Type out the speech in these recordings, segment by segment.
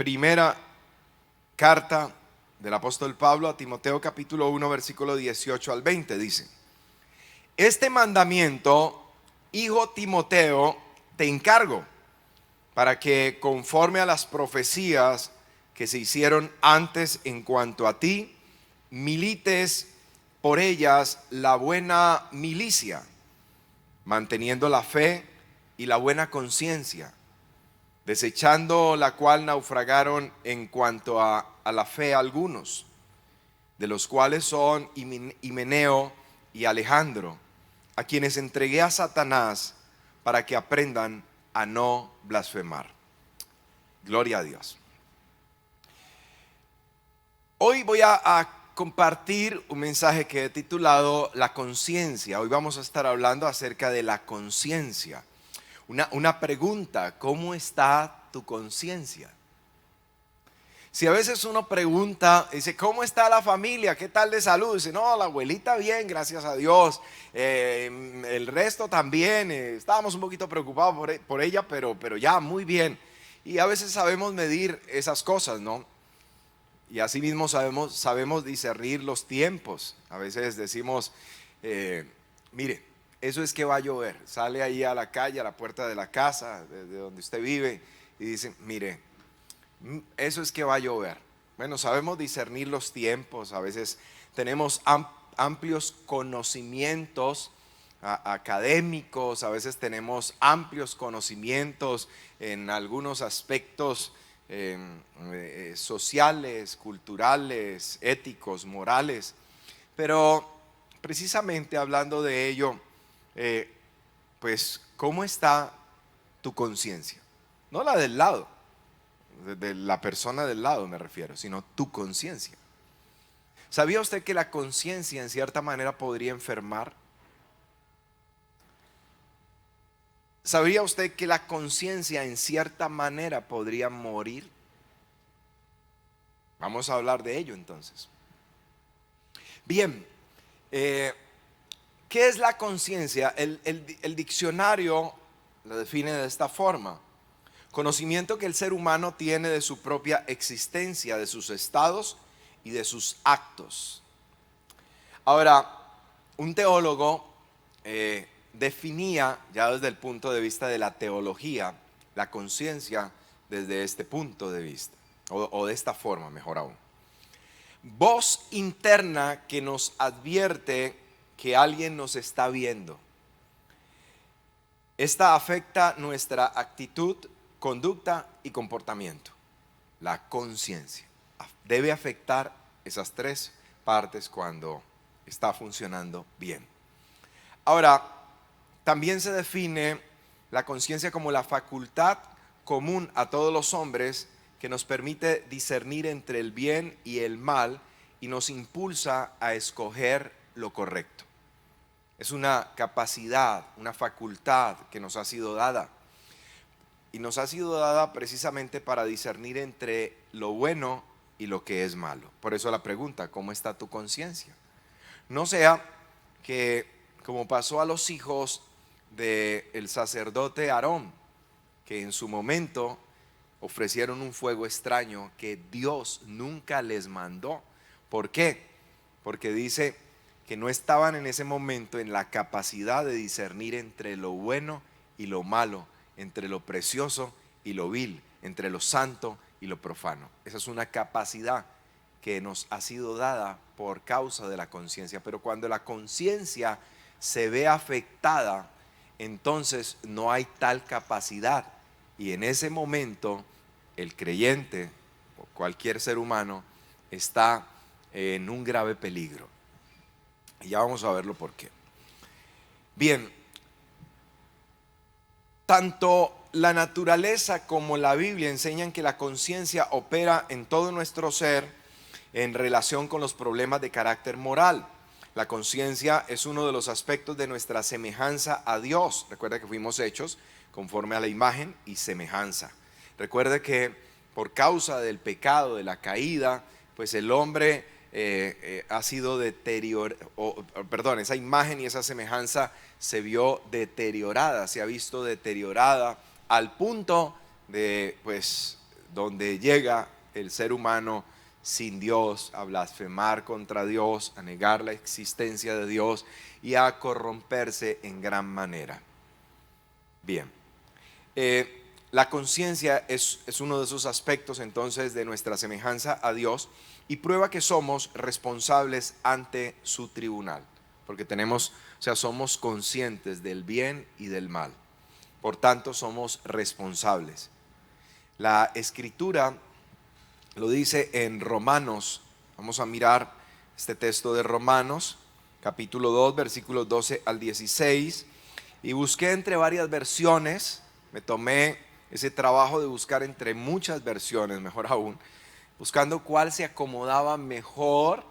Primera carta del apóstol Pablo a Timoteo, capítulo 1, versículo 18 al 20, dice: Este mandamiento, hijo Timoteo, te encargo, para que conforme a las profecías que se hicieron antes en cuanto a ti, milites por ellas la buena milicia, manteniendo la fe y la buena conciencia, desechando la cual naufragaron en cuanto a la fe algunos, de los cuales son Himeneo y Alejandro, a quienes entregué a Satanás para que aprendan a no blasfemar. Gloria a Dios. Hoy voy a compartir un mensaje que he titulado La conciencia. Hoy vamos a estar hablando acerca de la conciencia. Una pregunta: ¿cómo está tu conciencia? Si a veces uno pregunta, dice, ¿cómo está la familia? ¿Qué tal de salud? Dice, no, la abuelita bien, gracias a Dios. El resto también. Estábamos un poquito preocupados por ella, pero ya muy bien. Y a veces sabemos medir esas cosas, ¿no? Y así mismo sabemos discernir los tiempos. A veces decimos, mire, eso es que va a llover. Sale ahí a la calle, a la puerta de la casa, de donde usted vive, y dice, mire, eso es que va a llover. Bueno, sabemos discernir los tiempos. A veces tenemos amplios conocimientos académicos, a veces tenemos amplios conocimientos en algunos aspectos sociales, culturales, éticos, morales. Pero precisamente hablando de ello, pues, ¿cómo está tu conciencia? No la del lado, de la persona del lado me refiero, sino tu conciencia. ¿Sabía usted que la conciencia en cierta manera podría enfermar? ¿Sabía usted que la conciencia en cierta manera podría morir? Vamos a hablar de ello entonces. Bien, ¿qué es la conciencia? El diccionario lo define de esta forma: conocimiento que el ser humano tiene de su propia existencia, de sus estados y de sus actos. Ahora, un teólogo definía, ya desde el punto de vista de la teología, la conciencia desde este punto de vista, o de esta forma, mejor aún: voz interna que nos advierte que alguien nos está viendo. Esta afecta nuestra actitud, conducta y comportamiento. La conciencia debe afectar esas tres partes cuando está funcionando bien. Ahora, también se define la conciencia como la facultad común a todos los hombres que nos permite discernir entre el bien y el mal y nos impulsa a escoger lo correcto. Es una capacidad, una facultad que nos ha sido dada. Y nos ha sido dada precisamente para discernir entre lo bueno y lo que es malo. Por eso la pregunta: ¿cómo está tu conciencia? No sea que, como pasó a los hijos del sacerdote Aarón, que en su momento ofrecieron un fuego extraño que Dios nunca les mandó. ¿Por qué? Porque dice que no estaban en ese momento en la capacidad de discernir entre lo bueno y lo malo, entre lo precioso y lo vil, entre lo santo y lo profano. Esa es una capacidad que nos ha sido dada por causa de la conciencia. Pero cuando la conciencia se ve afectada, entonces no hay tal capacidad. Y en ese momento el creyente o cualquier ser humano está en un grave peligro. Y ya vamos a verlo por qué. Bien, tanto la naturaleza como la Biblia enseñan que la conciencia opera en todo nuestro ser en relación con los problemas de carácter moral. La conciencia es uno de los aspectos de nuestra semejanza a Dios. Recuerda que fuimos hechos conforme a la imagen y semejanza. Recuerde que por causa del pecado, de la caída, pues el hombre ha sido esa imagen y esa semejanza se vio deteriorada, se ha visto deteriorada al punto de, pues, donde llega el ser humano sin Dios a blasfemar contra Dios, a negar la existencia de Dios y a corromperse en gran manera. Bien, la conciencia es uno de esos aspectos entonces de nuestra semejanza a Dios y prueba que somos responsables ante su tribunal, porque somos conscientes del bien y del mal, por tanto somos responsables. La Escritura lo dice en Romanos. Vamos a mirar este texto de Romanos, capítulo 2, versículos 12 al 16. Y busqué entre varias versiones, me tomé ese trabajo de buscar entre muchas versiones, mejor aún, buscando cuál se acomodaba mejor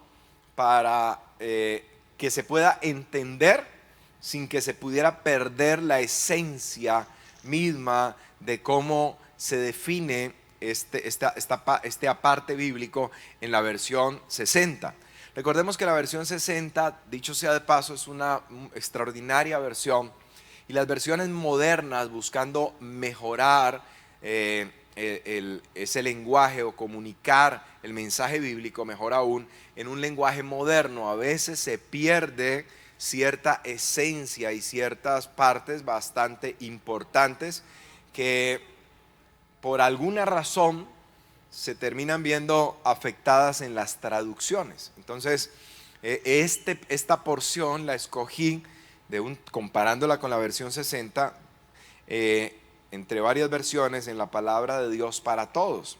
para que se pueda entender sin que se pudiera perder la esencia misma de cómo se define este aparte bíblico en la versión 60. Recordemos que la versión 60, dicho sea de paso, es una extraordinaria versión, y las versiones modernas, buscando mejorar ese lenguaje o comunicar el mensaje bíblico mejor aún en un lenguaje moderno, a veces se pierde cierta esencia y ciertas partes bastante importantes que por alguna razón se terminan viendo afectadas en las traducciones. Entonces, esta porción la escogí comparándola con la versión 60, entre varias versiones en la palabra de Dios para todos.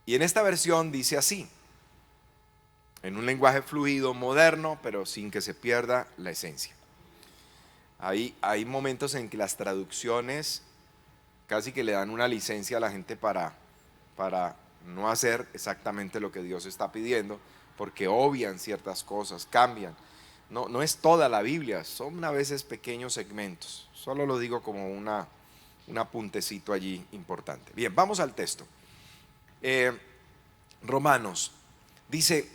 Y en esta versión dice así, en un lenguaje fluido, moderno, pero sin que se pierda la esencia. Hay momentos en que las traducciones casi que le dan una licencia a la gente para no hacer exactamente lo que Dios está pidiendo, porque obvian ciertas cosas, cambian. No es toda la Biblia, son a veces pequeños segmentos. Solo lo digo como un apuntecito allí importante. Bien, vamos al texto. Romanos dice: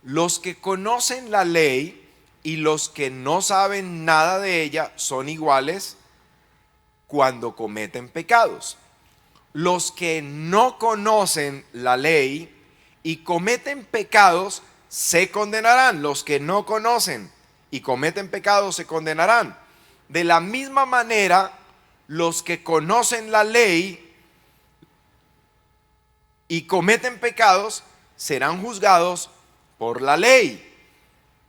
los que conocen la ley y los que no saben nada de ella son iguales cuando cometen pecados. Los que no conocen la ley y cometen pecados se condenarán. Los que no conocen y cometen pecados se condenarán. De la misma manera, los que conocen la ley y cometen pecados serán juzgados por la ley.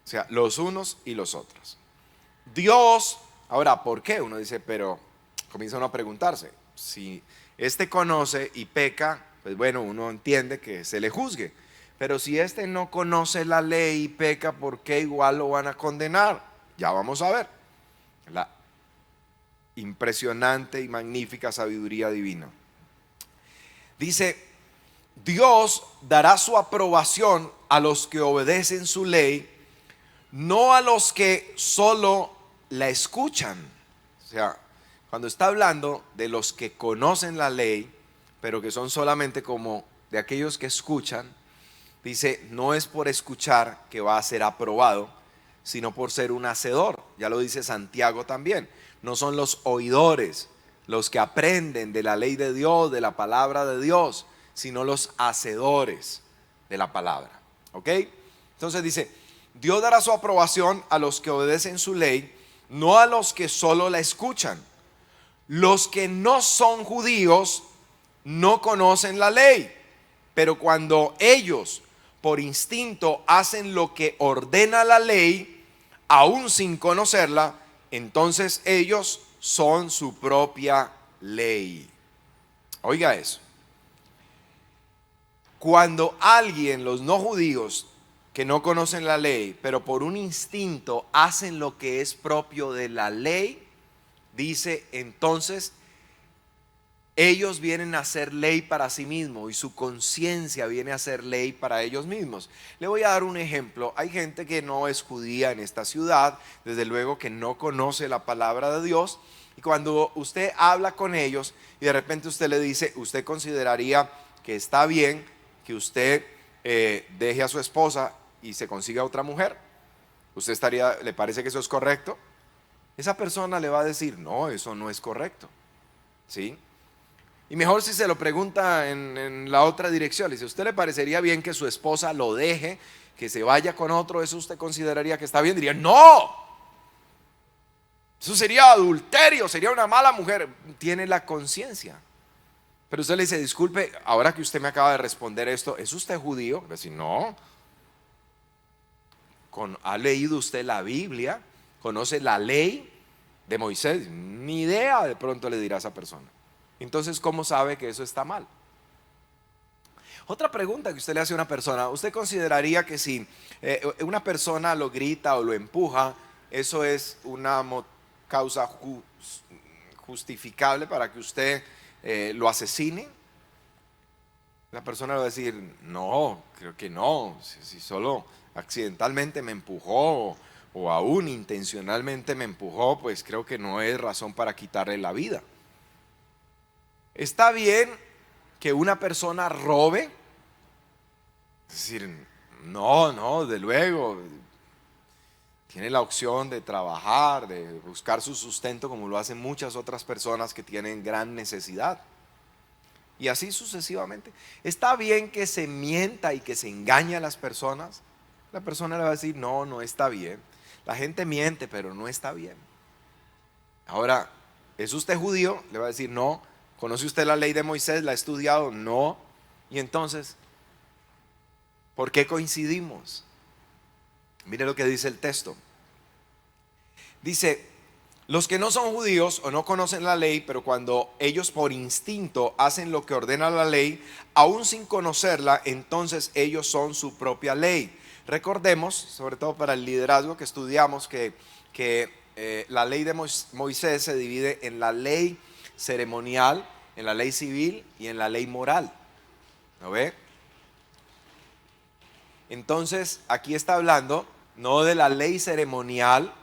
O sea, los unos y los otros. Dios, ahora, ¿por qué? Uno dice, pero comienza uno a preguntarse, si este conoce y peca, pues bueno, uno entiende que se le juzgue. Pero si este no conoce la ley y peca, ¿por qué igual lo van a condenar? Ya vamos a ver la impresionante y magnífica sabiduría divina. Dice: Dios dará su aprobación a los que obedecen su ley, no a los que solo la escuchan. O sea, cuando está hablando de los que conocen la ley, pero que son solamente como de aquellos que escuchan, dice, no es por escuchar que va a ser aprobado, sino por ser un hacedor. Ya lo dice Santiago también. No son los oidores los que aprenden de la ley de Dios, de la palabra de Dios, sino los hacedores de la palabra. ¿Ok? Entonces dice, Dios dará su aprobación a los que obedecen su ley, no a los que solo la escuchan. Los que no son judíos no conocen la ley, pero cuando ellos por instinto hacen lo que ordena la ley, aún sin conocerla, entonces ellos son su propia ley. Oiga eso. Cuando alguien, los no judíos, que no conocen la ley, pero por un instinto hacen lo que es propio de la ley, dice entonces ellos vienen a ser ley para sí mismos y su conciencia viene a ser ley para ellos mismos. Le voy a dar un ejemplo. Hay gente que no es judía en esta ciudad, desde luego que no conoce la palabra de Dios, y cuando usted habla con ellos y de repente usted le dice, ¿usted consideraría que está bien que usted deje a su esposa y se consiga otra mujer? ¿Usted le parece que eso es correcto? Esa persona le va a decir, no, eso no es correcto. ¿Sí? Y mejor si se lo pregunta en la otra dirección. Le dice, ¿usted le parecería bien que su esposa lo deje, que se vaya con otro? ¿Eso usted consideraría que está bien? Diría, no, eso sería adulterio, sería una mala mujer. Tiene la conciencia. Pero usted le dice, disculpe, ahora que usted me acaba de responder esto, ¿es usted judío? Le dice, no. ¿Ha leído usted la Biblia? ¿Conoce la ley de Moisés? Ni idea, de pronto le dirá a esa persona. Entonces, ¿cómo sabe que eso está mal? Otra pregunta que usted le hace a una persona, ¿usted consideraría que si una persona lo grita o lo empuja, eso es una causa justificable para que usted lo asesine? La persona le va a decir, no, creo que no, si solo accidentalmente me empujó o aún intencionalmente me empujó, pues creo que no es razón para quitarle la vida. ¿Está bien que una persona robe? Es decir, no, de luego, tiene la opción de trabajar, de buscar su sustento como lo hacen muchas otras personas que tienen gran necesidad. Y así sucesivamente. ¿Está bien que se mienta y que se engañe a las personas? La persona le va a decir, no está bien. La gente miente, pero no está bien. Ahora, ¿es usted judío? Le va a decir, no. ¿Conoce usted la ley de Moisés? ¿La ha estudiado? No. Y entonces, ¿por qué coincidimos? Mire lo que dice el texto. Dice, los que no son judíos o no conocen la ley, pero cuando ellos por instinto hacen lo que ordena la ley, aún sin conocerla, entonces ellos son su propia ley. Recordemos, sobre todo para el liderazgo, que estudiamos que la ley de Moisés se divide en la ley ceremonial, en la ley civil y en la ley moral. ¿Lo ve? Entonces, aquí está hablando no de la ley ceremonial,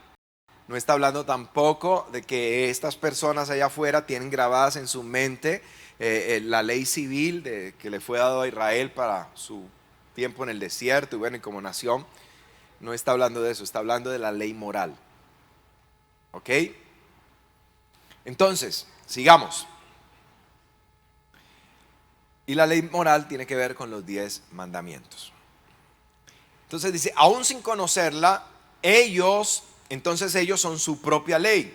no está hablando tampoco de que estas personas allá afuera tienen grabadas en su mente la ley civil que le fue dado a Israel para su tiempo en el desierto y bueno, y como nación. No está hablando de eso, está hablando de la ley moral. ¿Ok? Entonces, sigamos. Y la ley moral tiene que ver con los 10 mandamientos. Entonces dice, aún sin conocerla, entonces ellos son su propia ley.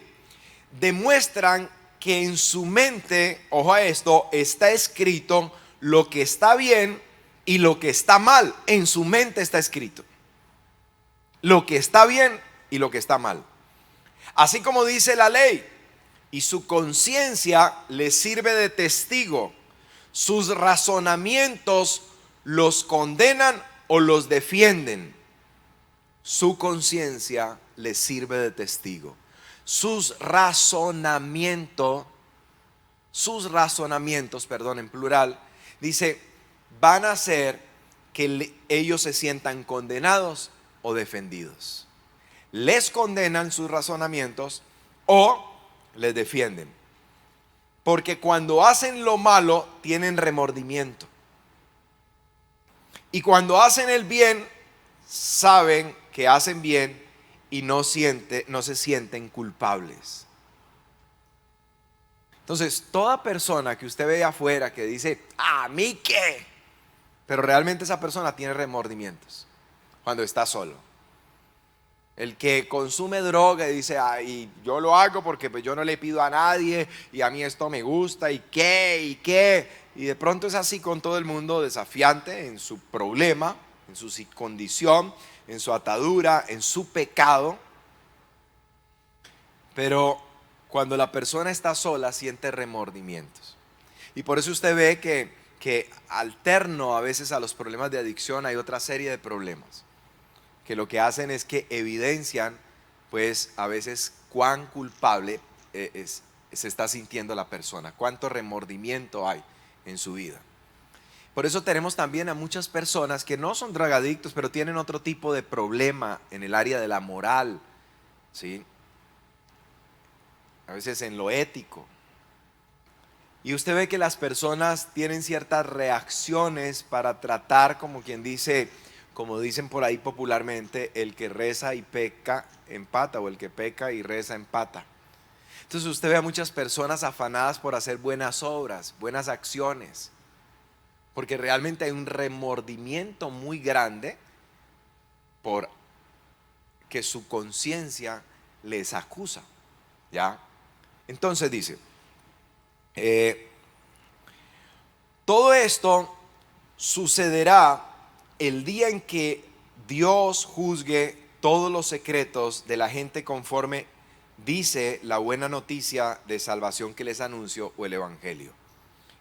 Demuestran que en su mente, ojo a esto, está escrito lo que está bien y lo que está mal. En su mente está escrito lo que está bien y lo que está mal. Así como dice la ley, y su conciencia les sirve de testigo. Sus razonamientos los condenan o los defienden. Su conciencia les sirve de testigo. Sus razonamientos, en plural, dice, van a hacer que ellos se sientan condenados o defendidos. Les condenan sus razonamientos o les defienden. Porque cuando hacen lo malo, tienen remordimiento. Y cuando hacen el bien, saben que hacen bien y no se sienten culpables. Entonces, toda persona que usted ve afuera que dice, ¿a mí qué? Pero realmente esa persona tiene remordimientos cuando está solo. El que consume droga y dice, ay, yo lo hago porque pues yo no le pido a nadie y a mí esto me gusta y qué. Y de pronto es así con todo el mundo, desafiante en su problema, en su condición, en su atadura, en su pecado. Pero cuando la persona está sola siente remordimientos. Y por eso usted ve que alterno a veces a los problemas de adicción hay otra serie de problemas que lo que hacen es que evidencian pues a veces cuán culpable se está sintiendo la persona, cuánto remordimiento hay en su vida. Por eso tenemos también a muchas personas que no son drogadictos, pero tienen otro tipo de problema en el área de la moral, ¿sí? A veces en lo ético. Y usted ve que las personas tienen ciertas reacciones para tratar, como quien dice, como dicen por ahí popularmente, el que reza y peca empata, o el que peca y reza empata. Entonces usted ve a muchas personas afanadas por hacer buenas obras, buenas acciones, porque realmente hay un remordimiento muy grande por que su conciencia les acusa, ¿ya? Entonces dice, todo esto sucederá el día en que Dios juzgue todos los secretos de la gente conforme dice la buena noticia de salvación que les anuncio, o el evangelio.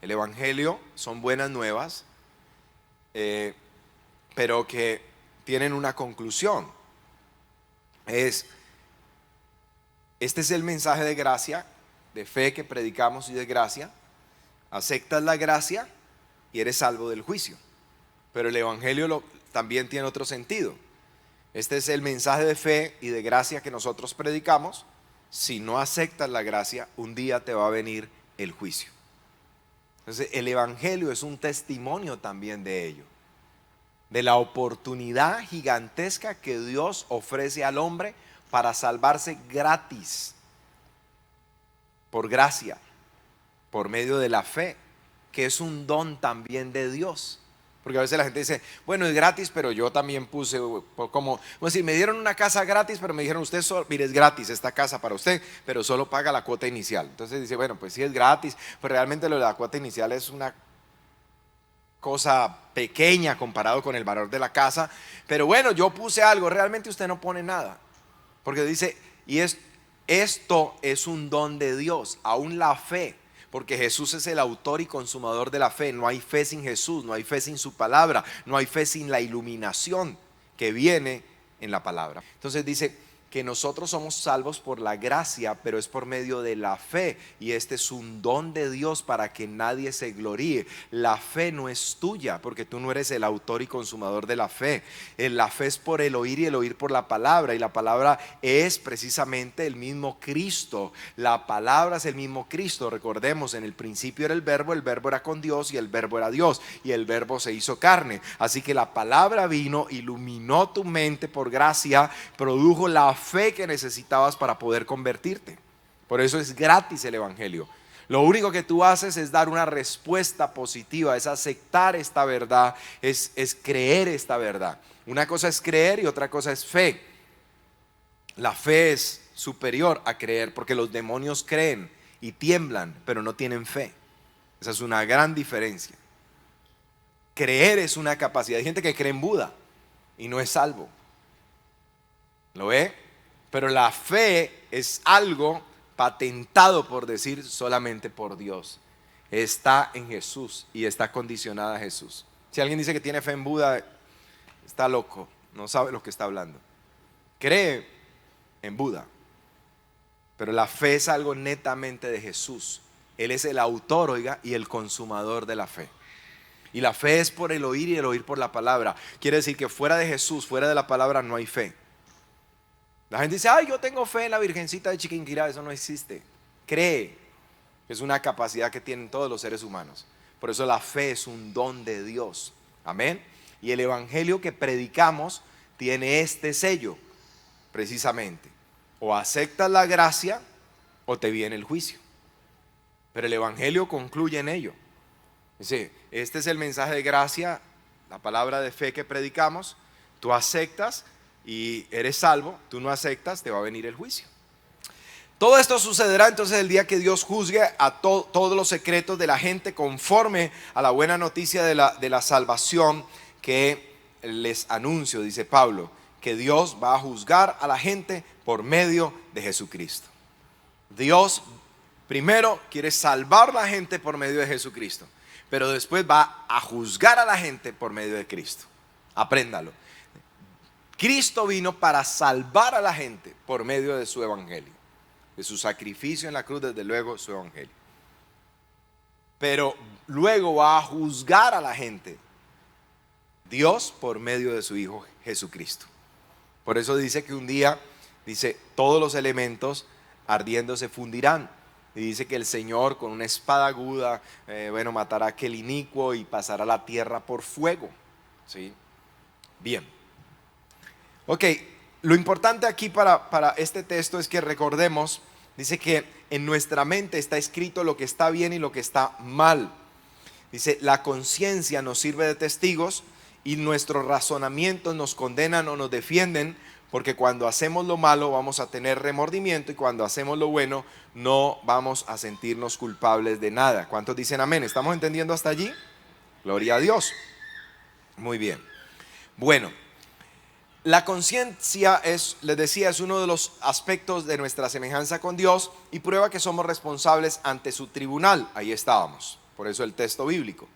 El evangelio son buenas nuevas, pero que tienen una conclusión. Este es el mensaje de gracia, de fe que predicamos y de gracia. Aceptas la gracia y eres salvo del juicio. Pero el evangelio también tiene otro sentido. Este es el mensaje de fe y de gracia que nosotros predicamos. Si no aceptas la gracia, un día te va a venir el juicio. Entonces el evangelio es un testimonio también de ello, de la oportunidad gigantesca que Dios ofrece al hombre para salvarse gratis, por gracia, por medio de la fe, que es un don también de Dios. Porque a veces la gente dice, bueno, es gratis, pero yo también puse, como si me dieron una casa gratis, pero me dijeron, usted solo, mire, es gratis esta casa para usted, pero solo paga la cuota inicial. Entonces dice, bueno, pues sí es gratis, pero realmente lo de la cuota inicial es una cosa pequeña comparado con el valor de la casa. Pero bueno, yo puse algo, realmente usted no pone nada. Porque dice, esto es un don de Dios, aún la fe. Porque Jesús es el autor y consumador de la fe. No hay fe sin Jesús, no hay fe sin su palabra, no hay fe sin la iluminación que viene en la palabra. Entonces dice que nosotros somos salvos por la gracia, pero es por medio de la fe. Y este es un don de Dios para que nadie se gloríe. La fe no es tuya, porque tú no eres el autor y consumador de la fe. La fe es por el oír y el oír por la palabra. Y la palabra es precisamente el mismo Cristo. La palabra es el mismo Cristo. Recordemos, en el principio era el verbo era con Dios y el verbo era Dios. Y el verbo se hizo carne. Así que la palabra vino, iluminó tu mente por gracia, produjo la fe que necesitabas para poder convertirte. Por eso es gratis el evangelio. Lo único que tú haces es dar una respuesta positiva, es aceptar esta verdad, es creer esta verdad. Una cosa es creer y otra cosa es fe. La fe es superior a creer, porque los demonios creen y tiemblan, pero no tienen fe. Esa es una gran diferencia. Creer es una capacidad. Hay gente que cree en Buda y no es salvo. ¿Lo ve? Pero la fe es algo patentado, por decir, solamente por Dios. Está en Jesús y está condicionada a Jesús. Si alguien dice que tiene fe en Buda, está loco, no sabe lo que está hablando. Cree en Buda, pero la fe es algo netamente de Jesús. Él es el autor, oiga, y el consumador de la fe. Y la fe es por el oír y el oír por la palabra. Quiere decir que fuera de Jesús, fuera de la palabra, no hay fe. La gente dice, ay, yo tengo fe en la Virgencita de Chiquinquirá. Eso no existe. Cree. Es una capacidad que tienen todos los seres humanos. Por eso la fe es un don de Dios. Amén. Y el evangelio que predicamos tiene este sello, precisamente. O aceptas la gracia o te viene el juicio. Pero el evangelio concluye en ello. Dice, este es el mensaje de gracia, la palabra de fe que predicamos. Tú aceptas y eres salvo. Tú no aceptas, te va a venir el juicio. Todo esto sucederá entonces el día que Dios juzgue a todos los secretos de la gente conforme a la buena noticia de la salvación que les anuncio, dice Pablo, que Dios va a juzgar a la gente por medio de Jesucristo. Dios primero quiere salvar a la gente por medio de Jesucristo, pero después va a juzgar a la gente por medio de Cristo. Apréndalo. Cristo vino para salvar a la gente por medio de su evangelio, de su sacrificio en la cruz, desde luego su evangelio. Pero luego va a juzgar a la gente, Dios, por medio de su Hijo Jesucristo. Por eso dice que un día, dice, todos los elementos ardiendo se fundirán. Y dice que el Señor con una espada aguda, matará a aquel inicuo y pasará la tierra por fuego. ¿Sí? Bien. Ok, lo importante aquí para este texto es que recordemos dice que en nuestra mente está escrito lo que está bien y lo que está mal. Dice, la conciencia nos sirve de testigos y nuestros razonamientos nos condenan o nos defienden, porque cuando hacemos lo malo vamos a tener remordimiento y cuando hacemos lo bueno no vamos a sentirnos culpables de nada. ¿Cuántos dicen amén? ¿Estamos entendiendo hasta allí? Gloria a Dios. Muy bien. Bueno, la conciencia es, les decía, es uno de los aspectos de nuestra semejanza con Dios y prueba que somos responsables ante su tribunal. Ahí estábamos, por eso el texto bíblico.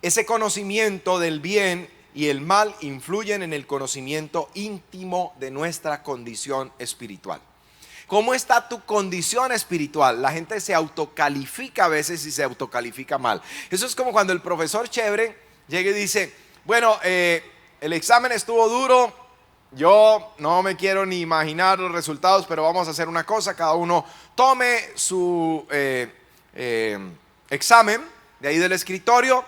Ese conocimiento del bien y el mal influyen en el conocimiento íntimo de nuestra condición espiritual. ¿Cómo está tu condición espiritual? La gente se autocalifica a veces y se autocalifica mal. Eso es como cuando el profesor chévere llega y dice, bueno, el examen estuvo duro, yo no me quiero ni imaginar los resultados, pero vamos a hacer una cosa, cada uno tome su examen de ahí del escritorio,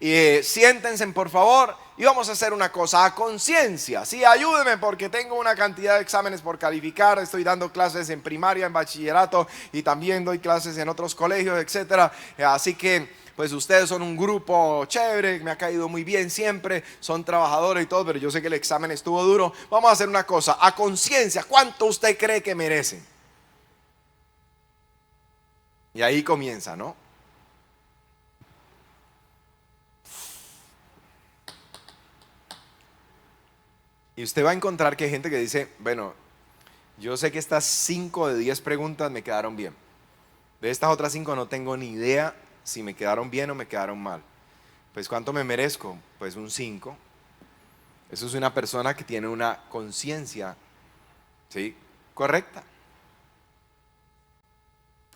siéntense por favor y vamos a hacer una cosa a conciencia. Sí, ayúdenme porque tengo una cantidad de exámenes por calificar, estoy dando clases en primaria, en bachillerato y también doy clases en otros colegios, etcétera. Así que pues ustedes son un grupo chévere, me ha caído muy bien siempre, son trabajadores y todo, pero yo sé que el examen estuvo duro. Vamos a hacer una cosa, a conciencia, ¿cuánto usted cree que merecen? Y ahí comienza, ¿no? Y usted va a encontrar que hay gente que dice, bueno, yo sé que estas 5 de 10 preguntas me quedaron bien. De estas otras 5 no tengo ni idea si me quedaron bien o me quedaron mal. Pues ¿cuánto me merezco? Pues un 5. Eso es una persona que tiene una conciencia, ¿sí?, correcta.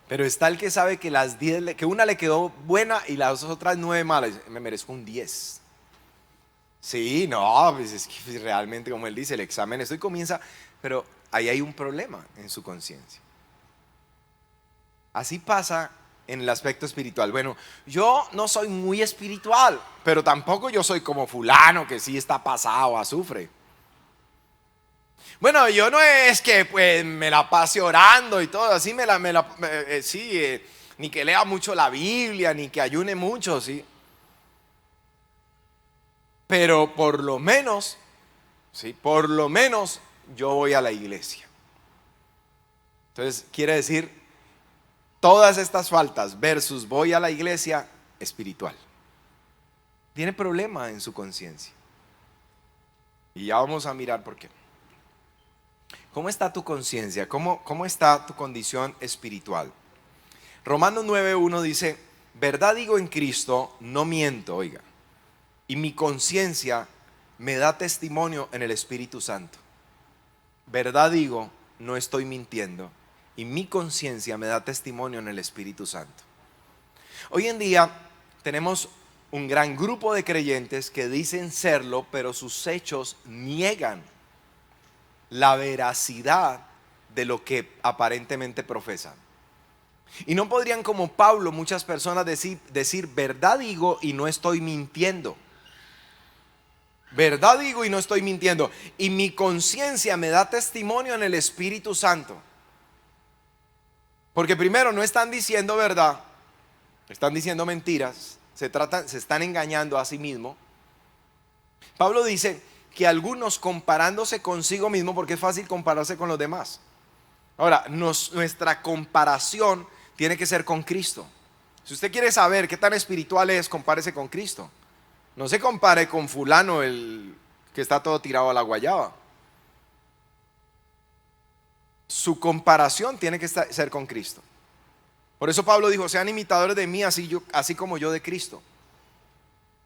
Pero está el que sabe que las 10, que una le quedó buena y las otras 9 malas. Me merezco un 10. Sí, no, pues es que realmente, como él dice, el examen esto y comienza, pero ahí hay un problema en su conciencia. Así pasa en el aspecto espiritual. Bueno, yo no soy muy espiritual, pero tampoco yo soy como fulano que sí está pasado a azufre. Bueno, yo no es que pues me la pase orando y todo, así ni que lea mucho la Biblia, ni que ayune mucho, sí. Pero por lo menos, sí, por lo menos yo voy a la iglesia. Entonces, quiere decir, todas estas faltas versus voy a la iglesia espiritual. Tiene problema en su conciencia. Y ya vamos a mirar por qué. ¿Cómo está tu conciencia? ¿Cómo está tu condición espiritual? Romanos 9:1 dice, verdad digo en Cristo, no miento, oiga. Y mi conciencia me da testimonio en el Espíritu Santo. Verdad digo, no estoy mintiendo. Y mi conciencia me da testimonio en el Espíritu Santo. Hoy en día tenemos un gran grupo de creyentes que dicen serlo, pero sus hechos niegan la veracidad de lo que aparentemente profesan. Y no podrían, como Pablo, muchas personas decir verdad digo y no estoy mintiendo. Verdad digo y no estoy mintiendo. Y mi conciencia me da testimonio en el Espíritu Santo. Porque primero no están diciendo verdad, están diciendo mentiras, se están engañando a sí mismos. Pablo dice que algunos comparándose consigo mismo, porque es fácil compararse con los demás. Ahora, nuestra comparación tiene que ser con Cristo. Si usted quiere saber qué tan espiritual es, compárese con Cristo. No se compare con fulano, el que está todo tirado a la guayaba. Su comparación tiene que ser con Cristo. Por eso Pablo dijo, sean imitadores de mí así como yo de Cristo.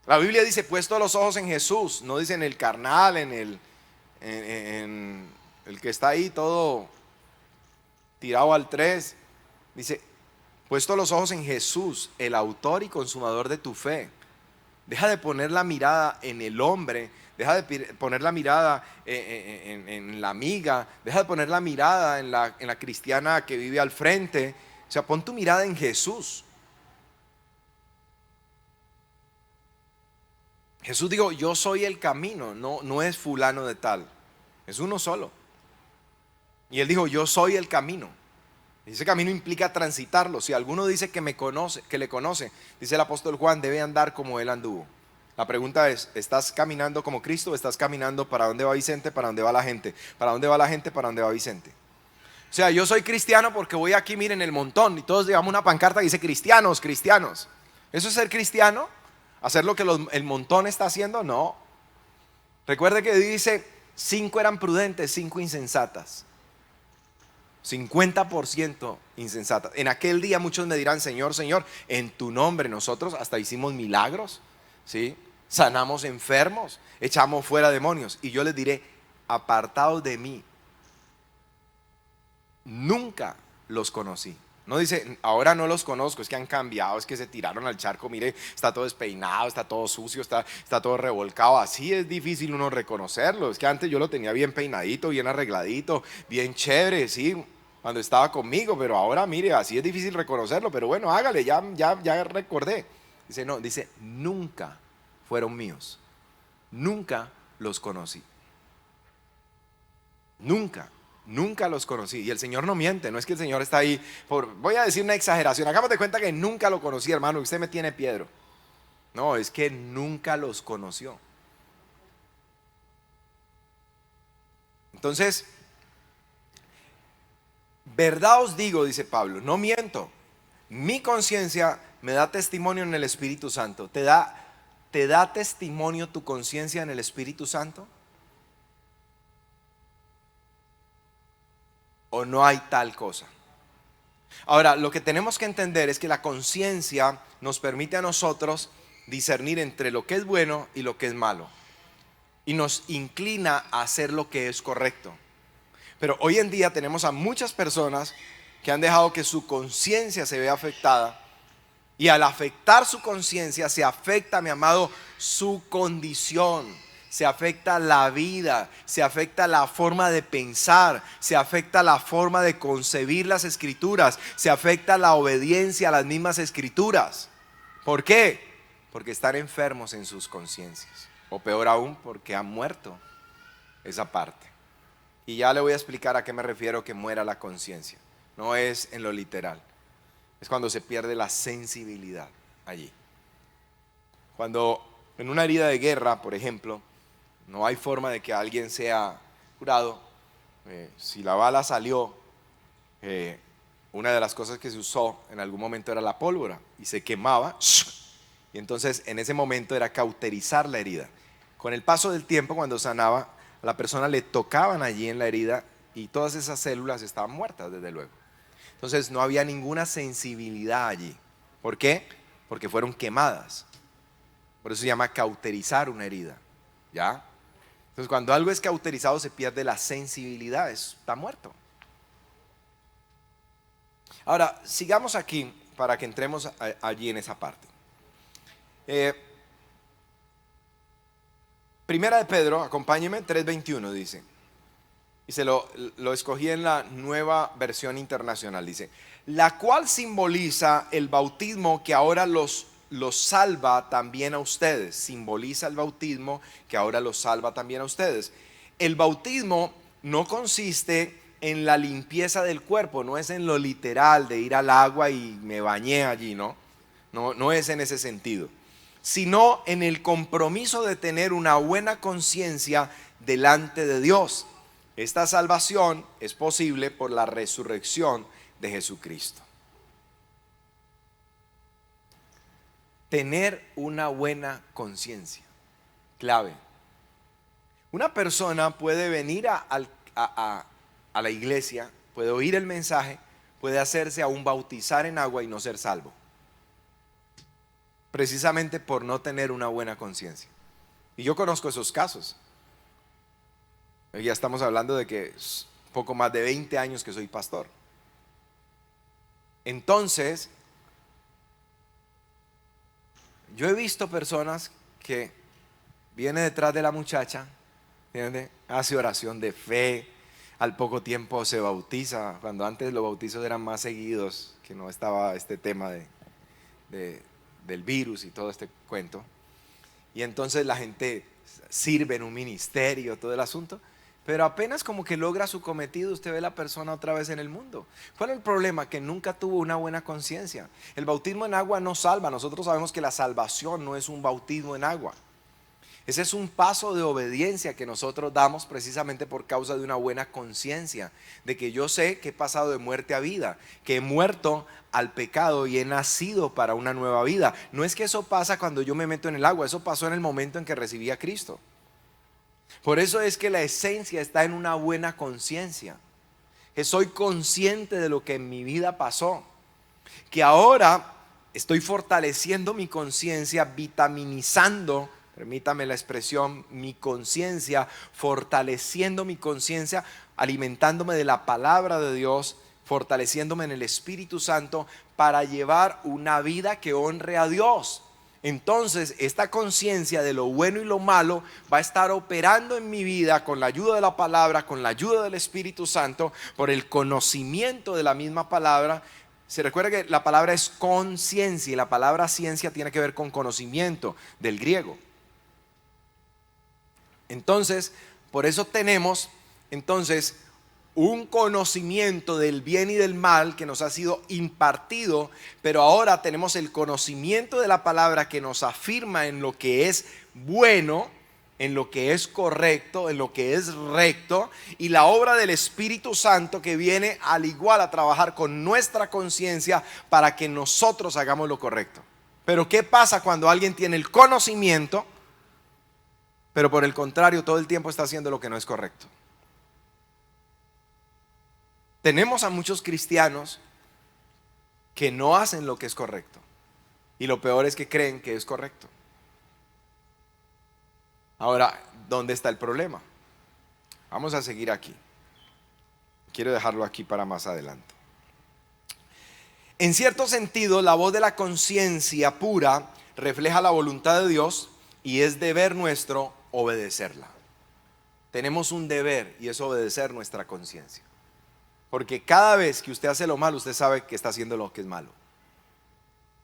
La Biblia dice, puesto los ojos en Jesús, no dice en el carnal, en el que está ahí todo tirado al 3. Dice, puesto los ojos en Jesús, el autor y consumador de tu fe. Deja de poner la mirada en el hombre, deja de poner la mirada en la amiga, deja de poner la mirada en la cristiana que vive al frente. O sea, pon tu mirada en Jesús. Jesús dijo, yo soy el camino, no es fulano de tal, es uno solo. Y él dijo, yo soy el camino. Ese camino implica transitarlo. Si alguno dice que me conoce, que le conoce, dice el apóstol Juan, debe andar como él anduvo. La pregunta es, ¿estás caminando como Cristo o estás caminando para dónde va Vicente, para dónde va la gente? ¿Para dónde va la gente, para dónde va Vicente? O sea, yo soy cristiano porque voy aquí, miren, el montón, y todos llevamos una pancarta que dice cristianos, cristianos. ¿Eso es ser cristiano? ¿Hacer lo que el montón está haciendo? No. Recuerde que dice, 5 eran prudentes, 5 insensatas. 50% insensatas. En aquel día muchos me dirán, Señor, Señor, en tu nombre nosotros hasta hicimos milagros, ¿sí? Sanamos enfermos, echamos fuera demonios. Y yo les diré, apartados de mí, nunca los conocí. No dice, ahora no los conozco, es que han cambiado, es que se tiraron al charco, mire, está todo despeinado, está todo sucio, está todo revolcado. Así es difícil uno reconocerlo. Es que antes yo lo tenía bien peinadito, bien arregladito, bien chévere, sí, cuando estaba conmigo, pero ahora mire, así es difícil reconocerlo. Pero bueno, hágale, ya recordé. Dice, no, dice, nunca fueron míos, nunca los conocí. Nunca los conocí. Y el Señor no miente, no es que el Señor está ahí voy a decir una exageración, hagamos de cuenta que nunca lo conocí, hermano, usted me tiene piedro. No, es que nunca los conoció. Entonces, verdad os digo, dice Pablo, no miento. Mi conciencia me da testimonio en el Espíritu Santo. ¿Te da testimonio tu conciencia en el Espíritu Santo? ¿O no hay tal cosa? Ahora, lo que tenemos que entender es que la conciencia nos permite a nosotros discernir entre lo que es bueno y lo que es malo. Y nos inclina a hacer lo que es correcto. Pero hoy en día tenemos a muchas personas que han dejado que su conciencia se vea afectada. Y al afectar su conciencia se afecta, mi amado, su condición. Se afecta la vida, se afecta la forma de pensar, se afecta la forma de concebir las escrituras, se afecta la obediencia a las mismas escrituras. ¿Por qué? Porque están enfermos en sus conciencias, o peor aún, porque han muerto esa parte. Y ya le voy a explicar a qué me refiero que muera la conciencia. No es en lo literal, es cuando se pierde la sensibilidad allí. Cuando en una herida de guerra, por ejemplo, no hay forma de que alguien sea curado. Si la bala salió, una de las cosas que se usó en algún momento era la pólvora y se quemaba. Y entonces en ese momento era cauterizar la herida. Con el paso del tiempo, cuando sanaba, a la persona le tocaban allí en la herida y todas esas células estaban muertas, desde luego. Entonces no había ninguna sensibilidad allí. ¿Por qué? Porque fueron quemadas. Por eso se llama cauterizar una herida. ¿Ya? Entonces cuando algo es cauterizado se pierde la sensibilidad, está muerto. Ahora, sigamos aquí para que entremos allí en esa parte. Primera de Pedro, acompáñeme, 3:21 dice. Y lo escogí en la Nueva Versión Internacional, dice, la cual simboliza el bautismo que ahora los salva también a ustedes. Simboliza el bautismo que ahora los salva también a ustedes. El bautismo no consiste en la limpieza del cuerpo, no es en lo literal de ir al agua y me bañé allí, no es en ese sentido, sino en el compromiso de tener una buena conciencia delante de Dios. Esta salvación es posible por la resurrección de Jesucristo. Tener una buena conciencia, clave. Una persona puede venir a la iglesia, puede oír el mensaje, puede hacerse aún bautizar en agua y no ser salvo. Precisamente por no tener una buena conciencia. Y yo conozco esos casos. Ya estamos hablando de que es poco más de 20 años que soy pastor. Entonces, yo he visto personas que viene detrás de la muchacha, ¿entiende? Hace oración de fe, al poco tiempo se bautiza, cuando antes los bautizos eran más seguidos, que no estaba este tema del virus y todo este cuento. Y entonces la gente sirve en un ministerio, todo el asunto. pero apenas como que logra su cometido, usted ve la persona otra vez en el mundo. ¿Cuál es el problema? Que nunca tuvo una buena conciencia. El bautismo en agua no salva. Nosotros sabemos que la salvación no es un bautismo en agua. Ese es un paso de obediencia que nosotros damos precisamente por causa de una buena conciencia, de que yo sé que he pasado de muerte a vida, que he muerto al pecado y he nacido para una nueva vida. No es que eso pasa cuando yo me meto en el agua, eso pasó en el momento en que recibí a Cristo. Por eso es que la esencia está en una buena conciencia, que soy consciente de lo que en mi vida pasó, que ahora estoy fortaleciendo mi conciencia, vitaminizando, permítame la expresión, mi conciencia, fortaleciendo mi conciencia, alimentándome de la palabra de Dios, fortaleciéndome en el Espíritu Santo para llevar una vida que honre a Dios. Entonces, esta conciencia de lo bueno y lo malo va a estar operando en mi vida con la ayuda de la palabra, con la ayuda del Espíritu Santo, por el conocimiento de la misma palabra. Se recuerda que la palabra es conciencia y la palabra ciencia tiene que ver con conocimiento del griego. Entonces, por eso tenemos un conocimiento del bien y del mal que nos ha sido impartido, pero ahora tenemos el conocimiento de la palabra que nos afirma en lo que es bueno, en lo que es correcto, en lo que es recto, y la obra del Espíritu Santo que viene al igual a trabajar con nuestra conciencia para que nosotros hagamos lo correcto. Pero ¿qué pasa cuando alguien tiene el conocimiento, pero por el contrario todo el tiempo está haciendo lo que no es correcto? Tenemos a muchos cristianos que no hacen lo que es correcto, y lo peor es que creen que es correcto. Ahora, ¿dónde está el problema? Vamos a seguir aquí. Quiero dejarlo aquí para más adelante. En cierto sentido, la voz de la conciencia pura refleja la voluntad de Dios y es deber nuestro obedecerla. Tenemos un deber y es obedecer nuestra conciencia. Porque cada vez que usted hace lo malo, usted sabe que está haciendo lo que es malo.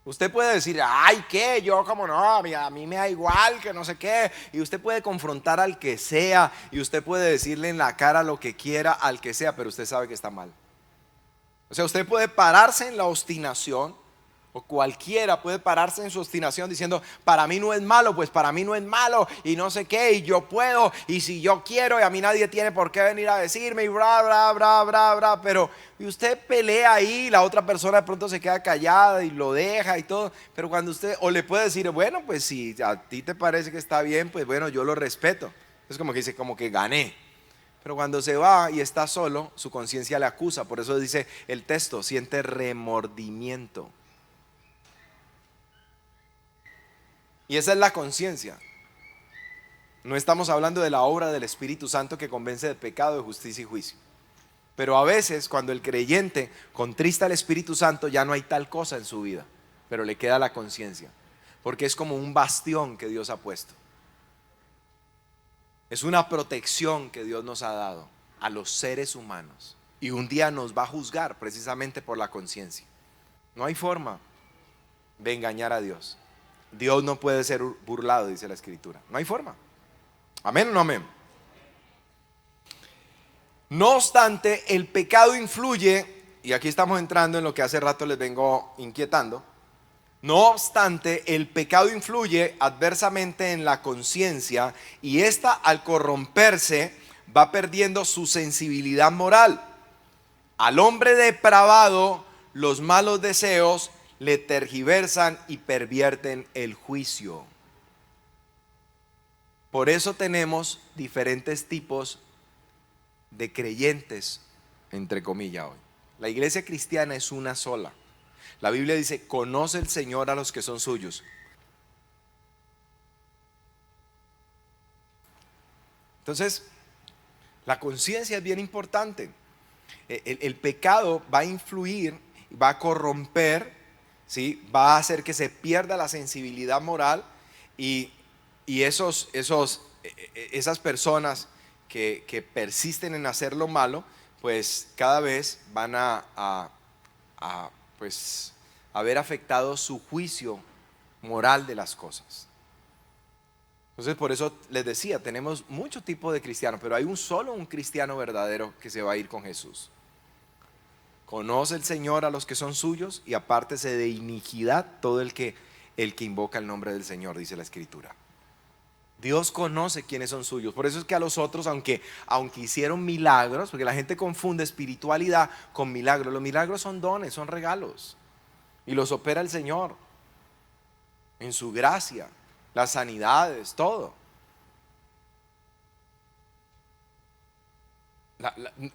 Usted puede decir, ay, ¿qué? Yo como no, a mí me da igual, que no sé qué. Y usted puede confrontar al que sea, y usted puede decirle en la cara lo que quiera al que sea, pero usted sabe que está mal. O sea, usted puede pararse en la obstinación, o cualquiera puede pararse en su obstinación diciendo, para mí no es malo, pues para mí no es malo, y no sé qué, y yo puedo, y si yo quiero, y a mí nadie tiene por qué venir a decirme, y bla, bla, bla, bla, bla. Pero y usted pelea ahí, la otra persona de pronto se queda callada y lo deja y todo. Pero cuando usted, o le puede decir, bueno, pues si a ti te parece que está bien, pues bueno, yo lo respeto. Es como que dice, como que gané. Pero cuando se va y está solo, su conciencia le acusa. Por eso dice el texto, siente remordimiento. Y esa es la conciencia. No estamos hablando de la obra del Espíritu Santo que convence de pecado, de justicia y juicio. Pero a veces cuando el creyente contrista al Espíritu Santo ya no hay tal cosa en su vida, pero le queda la conciencia, porque es como un bastión que Dios ha puesto. Es una protección que Dios nos ha dado a los seres humanos y un día nos va a juzgar precisamente por la conciencia. No hay forma de engañar a Dios. Dios no puede ser burlado, dice la Escritura. No hay forma. ¿Amén o no amén? No obstante, el pecado influye, y aquí estamos entrando en lo que hace rato les vengo inquietando. No obstante, el pecado influye adversamente en la conciencia y ésta al corromperse va perdiendo su sensibilidad moral. Al hombre depravado, los malos deseos le tergiversan y pervierten el juicio. Por eso tenemos diferentes tipos de creyentes, entre comillas, hoy. La iglesia cristiana es una sola. La Biblia dice, conoce el Señor a los que son suyos. Entonces, la conciencia es bien importante. El pecado va a influir, va a corromper, ¿sí? Va a hacer que se pierda la sensibilidad moral y esas personas que persisten en hacer lo malo, pues cada vez van pues, haber afectado su juicio moral de las cosas. Entonces por eso les decía, tenemos muchos tipos de cristianos, pero hay un cristiano verdadero que se va a ir con Jesús. Conoce el Señor a los que son suyos y apártese de iniquidad todo el que invoca el nombre del Señor, dice la Escritura. Dios conoce quiénes son suyos. Por eso es que a los otros, aunque hicieron milagros, porque la gente confunde espiritualidad con milagros. Los milagros son dones, son regalos. Y los opera el Señor en su gracia, las sanidades, todo.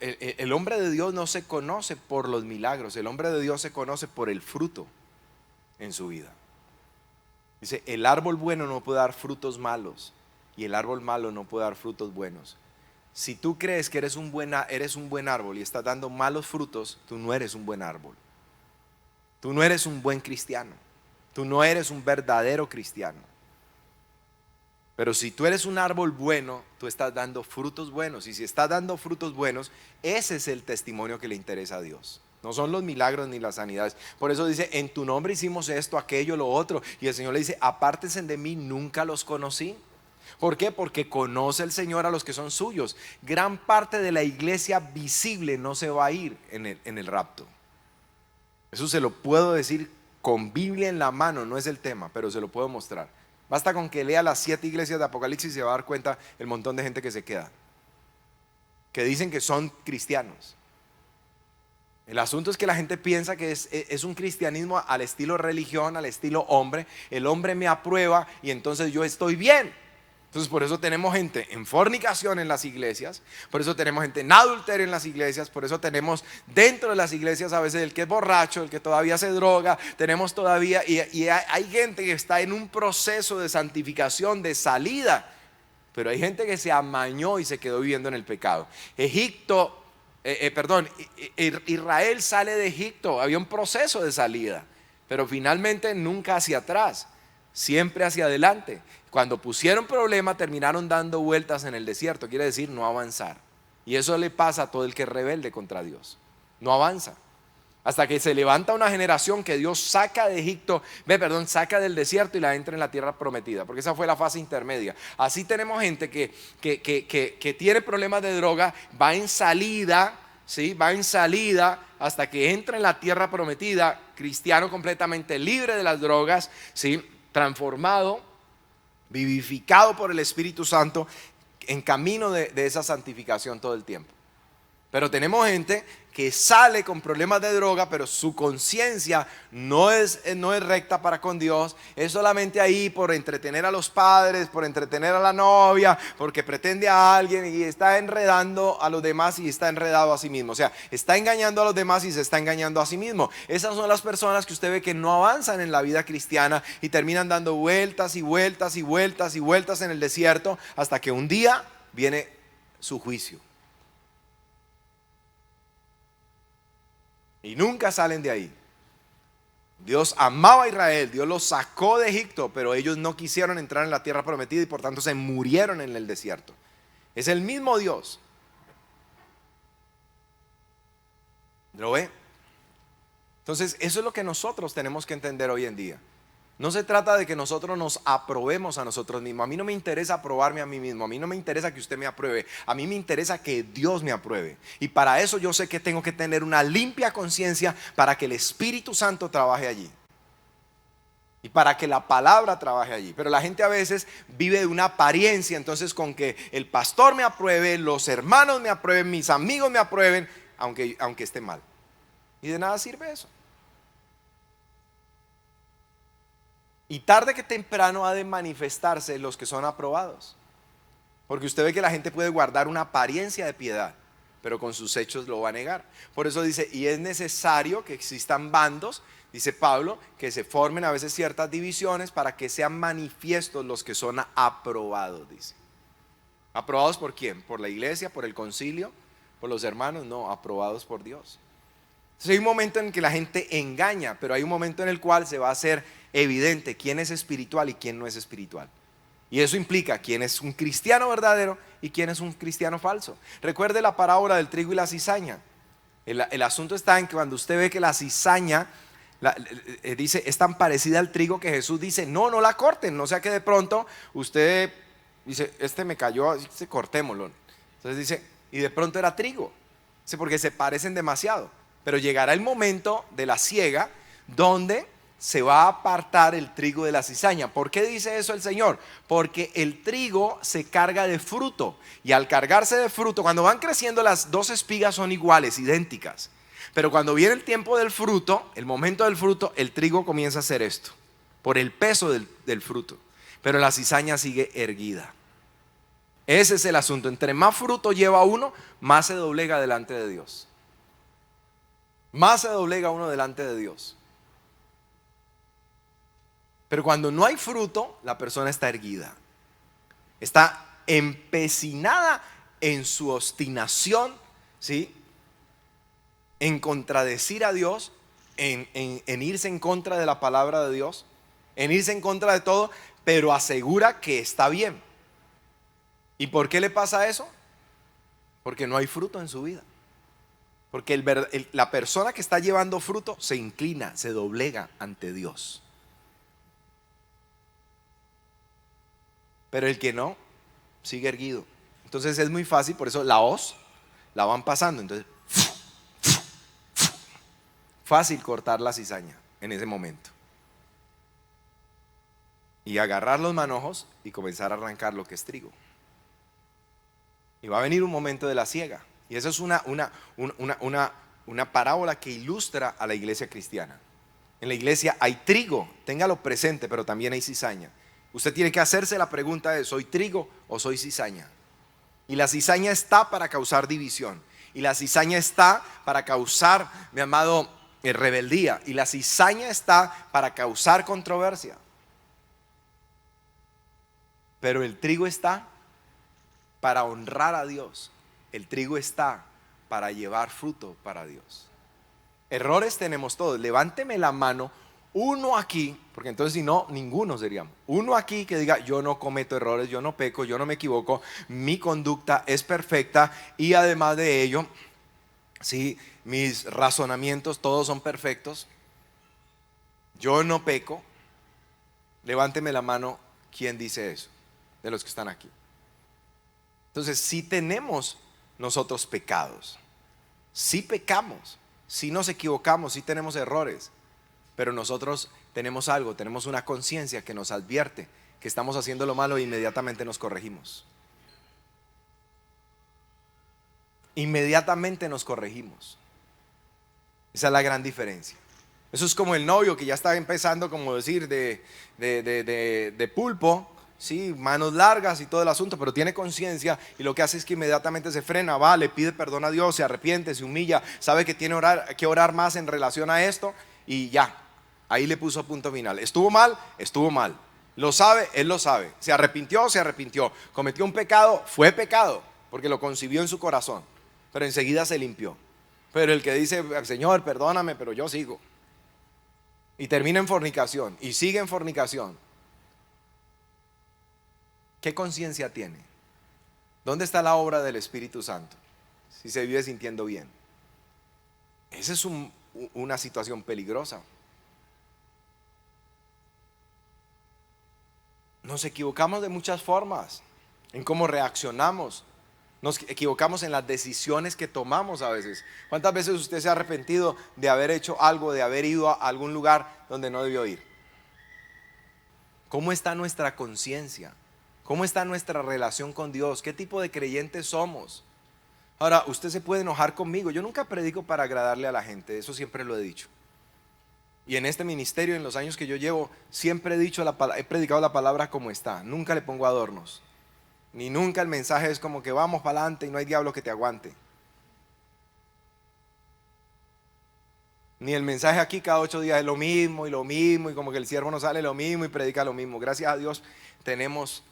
El hombre de Dios no se conoce por los milagros. El hombre de Dios se conoce por el fruto en su vida. Dice, el árbol bueno no puede dar frutos malos y el árbol malo no puede dar frutos buenos. Si tú crees que eres un buen árbol y estás dando malos frutos, tú no eres un buen árbol. Tú no eres un buen cristiano. Tú no eres un verdadero cristiano. Pero si tú eres un árbol bueno, tú estás dando frutos buenos. Y si estás dando frutos buenos, ese es el testimonio que le interesa a Dios. No son los milagros ni las sanidades. Por eso dice, en tu nombre hicimos esto, aquello, lo otro. Y el Señor le dice, apártense de mí, nunca los conocí. ¿Por qué? Porque conoce el Señor a los que son suyos. Gran parte de la iglesia visible no se va a ir en el rapto. Eso se lo puedo decir con Biblia en la mano, no es el tema, pero se lo puedo mostrar. Basta con que lea las 7 iglesias de Apocalipsis y se va a dar cuenta el montón de gente que se queda, que dicen que son cristianos. El asunto es que la gente piensa que es un cristianismo al estilo religión, al estilo hombre. El hombre me aprueba y entonces yo estoy bien. Entonces por eso tenemos gente en fornicación en las iglesias, por eso tenemos gente en adulterio en las iglesias, por eso tenemos dentro de las iglesias a veces el que es borracho, el que todavía se droga, tenemos todavía, y hay gente que está en un proceso de santificación, de salida, pero hay gente que se amañó y se quedó viviendo en el pecado. Israel sale de Egipto, había un proceso de salida, pero finalmente nunca hacia atrás, siempre hacia adelante. Cuando pusieron problema terminaron dando vueltas en el desierto, quiere decir no avanzar. Y eso le pasa a todo el que es rebelde contra Dios, no avanza. Hasta que se levanta una generación que Dios saca de Egipto, saca del desierto y la entra en la tierra prometida, porque esa fue la fase intermedia. Así tenemos gente que tiene problemas de droga, va en salida, ¿sí? Va en salida hasta que entra en la tierra prometida, cristiano completamente libre de las drogas, ¿sí? Transformado, vivificado por el Espíritu Santo, en camino de esa santificación todo el tiempo. Pero tenemos gente que sale con problemas de droga, pero su conciencia no es recta para con Dios. Es solamente ahí por entretener a los padres, por entretener a la novia, porque pretende a alguien y está enredando a los demás y está enredado a sí mismo. O sea, está engañando a los demás y se está engañando a sí mismo. Esas son las personas que usted ve que no avanzan en la vida cristiana y terminan dando vueltas y vueltas y vueltas y vueltas en el desierto hasta que un día viene su juicio. Y nunca salen de ahí. Dios amaba a Israel, Dios los sacó de Egipto, pero ellos no quisieron entrar en la tierra prometida y por tanto se murieron en el desierto. Es el mismo Dios. ¿Lo ve? Entonces eso es lo que nosotros tenemos que entender hoy en día. No se trata de que nosotros nos aprobemos a nosotros mismos. A mí no me interesa aprobarme a mí mismo. A mí no me interesa que usted me apruebe. A mí me interesa que Dios me apruebe. Y para eso yo sé que tengo que tener una limpia conciencia para que el Espíritu Santo trabaje allí. Y para que la palabra trabaje allí. Pero la gente a veces vive de una apariencia. Entonces con que el pastor me apruebe, los hermanos me aprueben, mis amigos me aprueben, aunque esté mal. Y de nada sirve eso. Y tarde que temprano ha de manifestarse los que son aprobados. Porque usted ve que la gente puede guardar una apariencia de piedad, pero con sus hechos lo va a negar. Por eso dice, y es necesario que existan bandos, dice Pablo, que se formen a veces ciertas divisiones para que sean manifiestos los que son aprobados, dice. ¿Aprobados por quién? ¿Por la iglesia? ¿Por el concilio? ¿Por los hermanos? No, aprobados por Dios. Entonces hay un momento en que la gente engaña, pero hay un momento en el cual se va a hacer evidente quién es espiritual y quién no es espiritual. Y eso implica quién es un cristiano verdadero y quién es un cristiano falso. Recuerde la parábola del trigo y la cizaña. El asunto está en que cuando usted ve que la cizaña dice es tan parecida al trigo que Jesús dice no la corten, no sea que de pronto usted Dice, este me cayó, dice, cortémoslo. Entonces dice, y de pronto era trigo. Dice, porque se parecen demasiado. Pero llegará el momento de la siega donde se va a apartar el trigo de la cizaña. ¿Por qué dice eso el Señor? Porque el trigo se carga de fruto. Y al cargarse de fruto, cuando van creciendo las dos espigas son iguales, idénticas. Pero cuando viene el tiempo del fruto, el momento del fruto, el trigo comienza a hacer esto. Por el peso del fruto. Pero la cizaña sigue erguida. Ese es el asunto. Entre más fruto lleva uno, más se doblega delante de Dios. Más se doblega uno delante de Dios. Pero cuando no hay fruto, la persona está erguida. Está empecinada en su obstinación, ¿sí? En contradecir a Dios, en irse en contra de la palabra de Dios, en irse en contra de todo, pero asegura que está bien. ¿Y por qué le pasa eso? Porque no hay fruto en su vida. Porque la persona que está llevando fruto se inclina, se doblega ante Dios. Pero el que no, sigue erguido. Entonces es muy fácil, por eso la hoz la van pasando. Entonces, fácil cortar la cizaña en ese momento. Y agarrar los manojos y comenzar a arrancar lo que es trigo. Y va a venir un momento de la siega. Y eso es una parábola que ilustra a la iglesia cristiana. En la iglesia hay trigo, téngalo presente, pero también hay cizaña. Usted tiene que hacerse la pregunta de, ¿soy trigo o soy cizaña? Y la cizaña está para causar división. Y la cizaña está para causar, mi amado, rebeldía. Y la cizaña está para causar controversia. Pero el trigo está para honrar a Dios. El trigo está para llevar fruto para Dios. Errores tenemos todos. Levánteme la mano uno aquí, porque entonces si no, ninguno seríamos. Uno aquí que diga, yo no cometo errores, yo no peco, yo no me equivoco, mi conducta es perfecta y además de ello, sí, mis razonamientos todos son perfectos. Yo no peco. Levánteme la mano, ¿quién dice eso? De los que están aquí. Entonces, si tenemos nosotros pecados, si pecamos, si nos equivocamos, si tenemos errores, pero nosotros tenemos algo, tenemos una conciencia que nos advierte que estamos haciendo lo malo e inmediatamente nos corregimos. Inmediatamente nos corregimos. Esa es la gran diferencia. Eso es como el novio que ya está empezando, como decir, de pulpo, sí, manos largas y todo el asunto, pero tiene conciencia y lo que hace es que inmediatamente se frena, va, le pide perdón a Dios, se arrepiente, se humilla, sabe que tiene que orar más en relación a esto y ya, ahí le puso punto final. Estuvo mal, estuvo mal. Lo sabe, él lo sabe. Se arrepintió, se arrepintió. Cometió un pecado, fue pecado, porque lo concibió en su corazón, pero enseguida se limpió. Pero el que dice, Señor, perdóname, pero yo sigo. Y termina en fornicación y sigue en fornicación. ¿Qué conciencia tiene? ¿Dónde está la obra del Espíritu Santo? Si se vive sintiendo bien. Esa es una situación peligrosa. Nos equivocamos de muchas formas en cómo reaccionamos. Nos equivocamos en las decisiones que tomamos a veces. ¿Cuántas veces usted se ha arrepentido de haber hecho algo, de haber ido a algún lugar donde no debió ir? ¿Cómo está nuestra conciencia? ¿Cómo está nuestra relación con Dios? ¿Qué tipo de creyentes somos? Ahora, usted se puede enojar conmigo. Yo nunca predico para agradarle a la gente, eso siempre lo he dicho. Y en este ministerio, en los años que yo llevo, siempre he predicado la palabra como está. Nunca le pongo adornos. Ni nunca el mensaje es como que vamos para adelante y no hay diablo que te aguante. Ni el mensaje aquí cada 8 días es lo mismo y como que el siervo no sale lo mismo y predica lo mismo. Gracias a Dios tenemos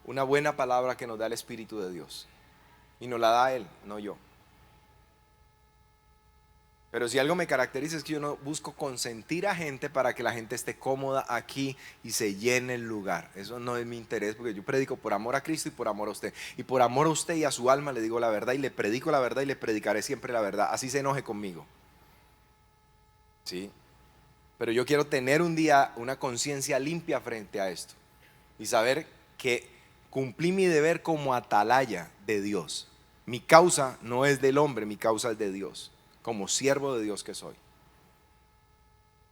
una buena palabra que nos da el Espíritu de Dios. Y nos la da Él, no yo. Pero si algo me caracteriza es que yo no busco consentir a gente para que la gente esté cómoda aquí y se llene el lugar. Eso no es mi interés, porque yo predico por amor a Cristo y por amor a usted. Y por amor a usted y a su alma le digo la verdad y le predico la verdad y le predicaré siempre la verdad. Así se enoje conmigo. ¿Sí? Pero yo quiero tener un día una conciencia limpia frente a esto. Y saber que cumplí mi deber como atalaya de Dios. Mi causa no es del hombre, mi causa es de Dios, como siervo de Dios que soy.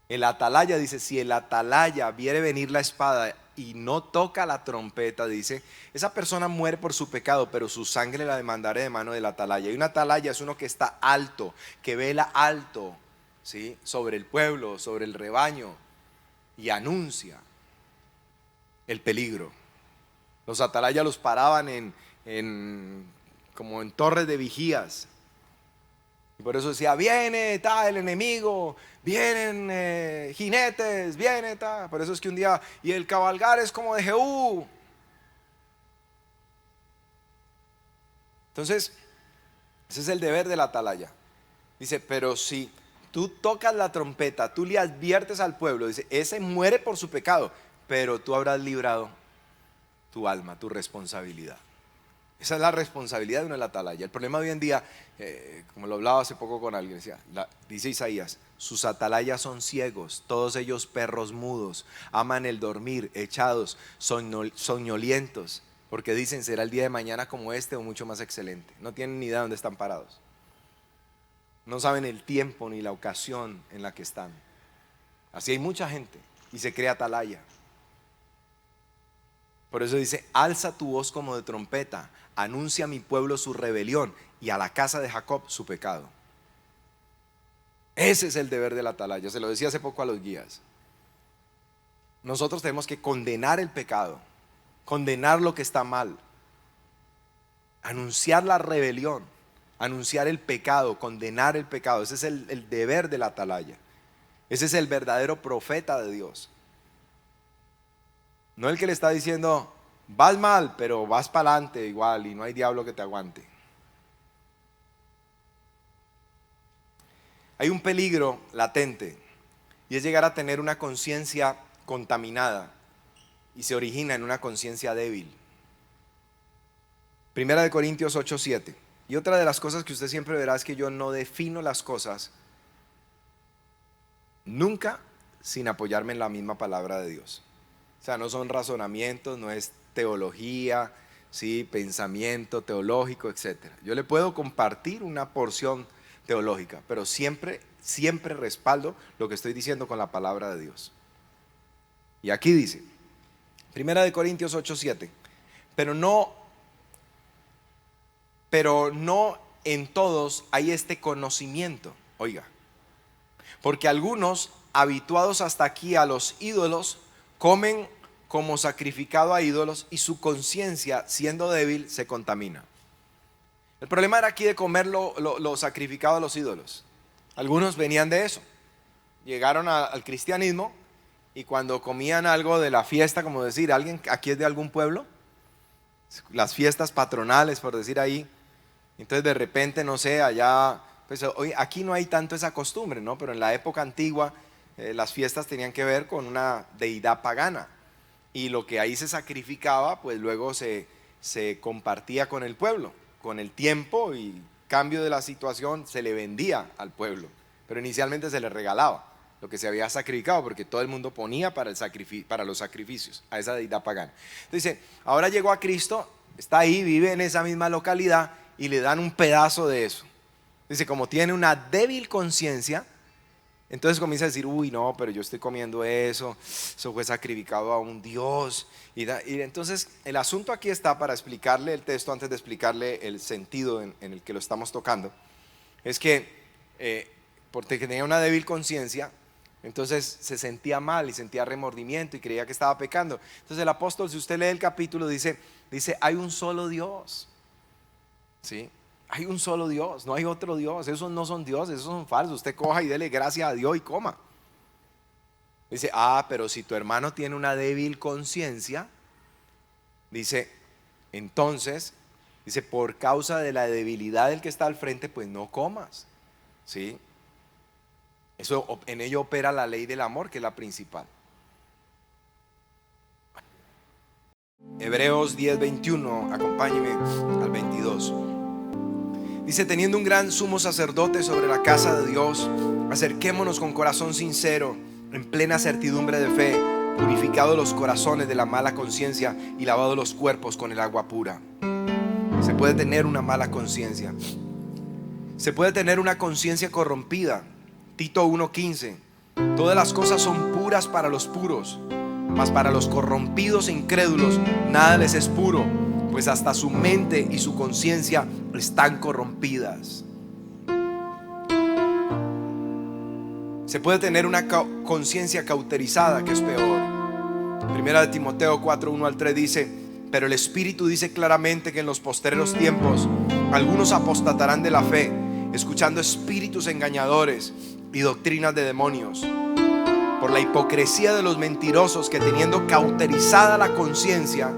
El atalaya dice, si el atalaya viere venir la espada y no toca la trompeta, dice, esa persona muere por su pecado, pero su sangre la demandaré de mano del atalaya. Y un atalaya es uno que está alto, que vela alto, ¿sí?, sobre el pueblo, sobre el rebaño, y anuncia el peligro. Los atalayas los paraban como en torres de vigías. Y por eso decía, viene el enemigo, vienen jinetes, viene tal. Por eso es que un día, y el cabalgar es como de Jehú. Entonces, ese es el deber del atalaya. Dice, pero si tú tocas la trompeta, tú le adviertes al pueblo, dice, ese muere por su pecado, pero tú habrás librado tu alma, tu responsabilidad. Esa es la responsabilidad de un atalaya. El problema hoy en día, como lo hablaba hace poco con alguien, dice Isaías, sus atalayas son ciegos, todos ellos perros mudos, aman el dormir, echados, soñolientos, porque dicen será el día de mañana como este o mucho más excelente. No tienen ni idea de dónde están parados. No saben el tiempo ni la ocasión en la que están. Así hay mucha gente y se cree atalaya. Por eso dice, alza tu voz como de trompeta, anuncia a mi pueblo su rebelión y a la casa de Jacob su pecado. Ese es el deber del atalaya. Se lo decía hace poco a los guías. Nosotros tenemos que condenar el pecado, condenar lo que está mal, anunciar la rebelión, anunciar el pecado, condenar el pecado. Ese es el deber del atalaya. Ese es el verdadero profeta de Dios. No el que le está diciendo, vas mal, pero vas para adelante igual y no hay diablo que te aguante. Hay un peligro latente y es llegar a tener una conciencia contaminada y se origina en una conciencia débil. Primera de Corintios 8:7. Y otra de las cosas que usted siempre verá es que yo no defino las cosas nunca sin apoyarme en la misma palabra de Dios. O sea, no son razonamientos, no es teología, ¿sí?, pensamiento teológico, etc. Yo le puedo compartir una porción teológica, pero siempre respaldo lo que estoy diciendo con la palabra de Dios. Y aquí dice, Primera de Corintios 8:7, pero no en todos hay este conocimiento. Oiga, porque algunos, habituados hasta aquí a los ídolos, comen como sacrificado a ídolos y su conciencia, siendo débil, se contamina. El problema era aquí de comer lo sacrificado a los ídolos. Algunos venían de eso. Llegaron al cristianismo y cuando comían algo de la fiesta, como decir, alguien aquí es de algún pueblo, las fiestas patronales, por decir ahí, entonces de repente, no sé, allá, pues hoy aquí no hay tanto esa costumbre, ¿no? Pero en la época antigua las fiestas tenían que ver con una deidad pagana y lo que ahí se sacrificaba pues luego se compartía con el pueblo. Con el tiempo y cambio de la situación se le vendía al pueblo, pero inicialmente se le regalaba lo que se había sacrificado porque todo el mundo ponía para los sacrificios a esa deidad pagana. Entonces ahora llegó a Cristo, está ahí, vive en esa misma localidad y le dan un pedazo de eso. Dice, como tiene una débil conciencia, entonces comienza a decir, uy, no, pero yo estoy comiendo eso fue sacrificado a un Dios. Y entonces el asunto aquí está, para explicarle el texto, antes de explicarle el sentido en el que lo estamos tocando, es que porque tenía una débil conciencia, entonces se sentía mal y sentía remordimiento y creía que estaba pecando. Entonces el apóstol, si usted lee el capítulo, dice, hay un solo Dios, ¿sí? Hay un solo Dios, no hay otro Dios. Esos no son dioses, esos son falsos. Usted coja y dele gracias a Dios y coma. Dice, pero si tu hermano tiene una débil conciencia, dice, entonces, dice, por causa de la debilidad del que está al frente, pues no comas, ¿sí? Eso, en ello opera la ley del amor, que es la principal. Hebreos 10:21, acompáñeme al 22. Dice, teniendo un gran sumo sacerdote sobre la casa de Dios, acerquémonos con corazón sincero, en plena certidumbre de fe, purificado los corazones de la mala conciencia y lavado los cuerpos con el agua pura. Se puede tener una mala conciencia. Se puede tener una conciencia corrompida. Tito 1:15. Todas las cosas son puras para los puros, mas para los corrompidos e incrédulos nada les es puro, pues hasta su mente y su conciencia están corrompidas. Se puede tener una conciencia cauterizada, que es peor. Primera de Timoteo 4:1-3 dice: pero el Espíritu dice claramente que en los postreros tiempos algunos apostatarán de la fe, escuchando espíritus engañadores y doctrinas de demonios, por la hipocresía de los mentirosos, que teniendo cauterizada la conciencia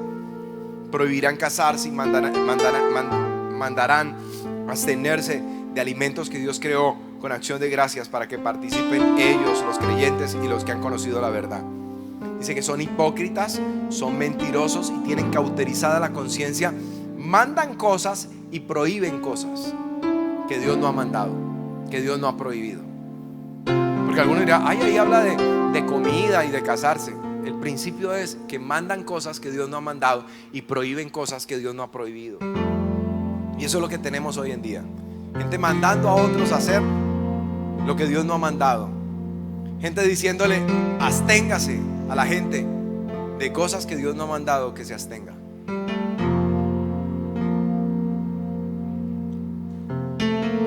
prohibirán casarse y mandarán abstenerse de alimentos que Dios creó con acción de gracias, para que participen ellos, los creyentes y los que han conocido la verdad. Dice que son hipócritas, son mentirosos y tienen cauterizada la conciencia, mandan cosas y prohíben cosas que Dios no ha mandado, que Dios no ha prohibido. Porque algunos dirán: ay, ahí habla de comida y de casarse. El principio es que mandan cosas que Dios no ha mandado y prohíben cosas que Dios no ha prohibido. Y eso es lo que tenemos hoy en día. Gente mandando a otros a hacer lo que Dios no ha mandado. Gente diciéndole: absténgase a la gente de cosas que Dios no ha mandado que se abstenga.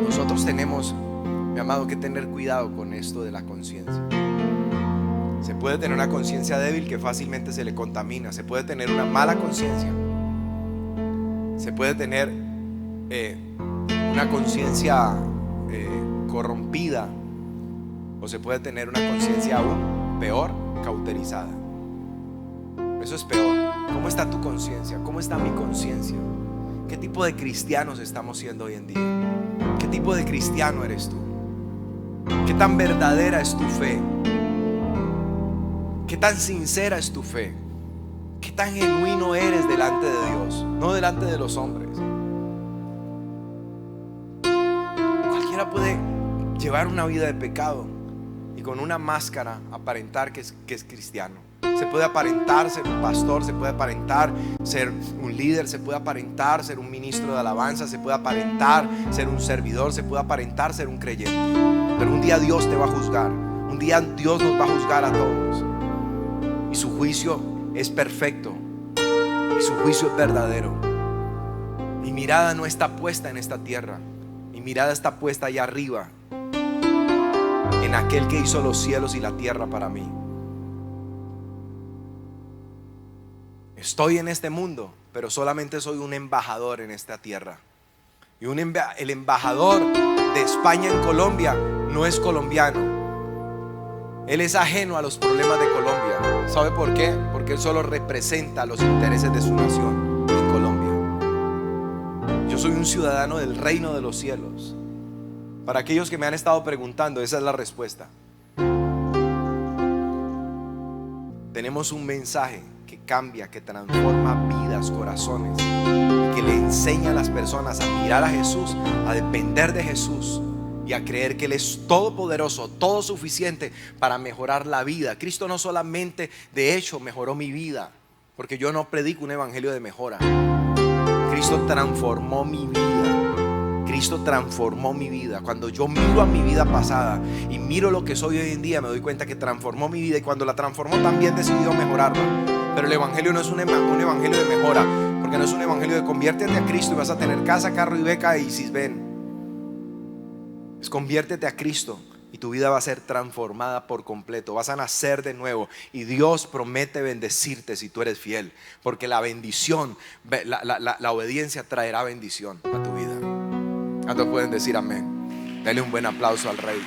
Nosotros tenemos, mi amado, que tener cuidado con esto de la conciencia. Se puede tener una conciencia débil que fácilmente se le contamina. Se puede tener una mala conciencia. Se puede tener una conciencia corrompida, o se puede tener una conciencia aún peor, cauterizada. Eso es peor. ¿Cómo está tu conciencia? ¿Cómo está mi conciencia? ¿Qué tipo de cristianos estamos siendo hoy en día? ¿Qué tipo de cristiano eres tú? ¿Qué tan verdadera es tu fe? ¿Qué tan sincera es tu fe? ¿Qué tan genuino eres delante de Dios, no delante de los hombres? Cualquiera puede llevar una vida de pecado y con una máscara aparentar que es cristiano. Se puede aparentar ser un pastor, se puede aparentar ser un líder, se puede aparentar ser un ministro de alabanza, se puede aparentar ser un servidor, se puede aparentar ser un creyente. Pero un día Dios te va a juzgar. Un día Dios nos va a juzgar a todos. Y su juicio es perfecto. Y su juicio es verdadero. Mi mirada no está puesta en esta tierra. Mi mirada está puesta allá arriba, en aquel que hizo los cielos y la tierra para mí. Estoy en este mundo, pero solamente soy un embajador en esta tierra. Y el embajador de España en Colombia no es colombiano. Él es ajeno a los problemas de Colombia. ¿Sabe por qué? Porque él solo representa los intereses de su nación en Colombia. Yo soy un ciudadano del reino de los cielos. Para aquellos que me han estado preguntando, esa es la respuesta. Tenemos un mensaje que cambia, que transforma vidas, corazones, y que le enseña a las personas a mirar a Jesús, a depender de Jesús y a creer que Él es todopoderoso, todo suficiente para mejorar la vida. Cristo no solamente de hecho mejoró mi vida, porque yo no predico un evangelio de mejora. Cristo transformó mi vida. Cristo transformó mi vida. Cuando yo miro a mi vida pasada y miro lo que soy hoy en día, me doy cuenta que transformó mi vida, y cuando la transformó también decidió mejorarla. Pero el evangelio no es un evangelio de mejora, porque no es un evangelio de conviértete a Cristo y vas a tener casa, carro y beca y cisben. Es conviértete a Cristo y tu vida va a ser transformada por completo. Vas a nacer de nuevo y Dios promete bendecirte si tú eres fiel, porque la bendición, la obediencia traerá bendición a tu vida. ¿Cuántos pueden decir amén? Dale un buen aplauso al Rey.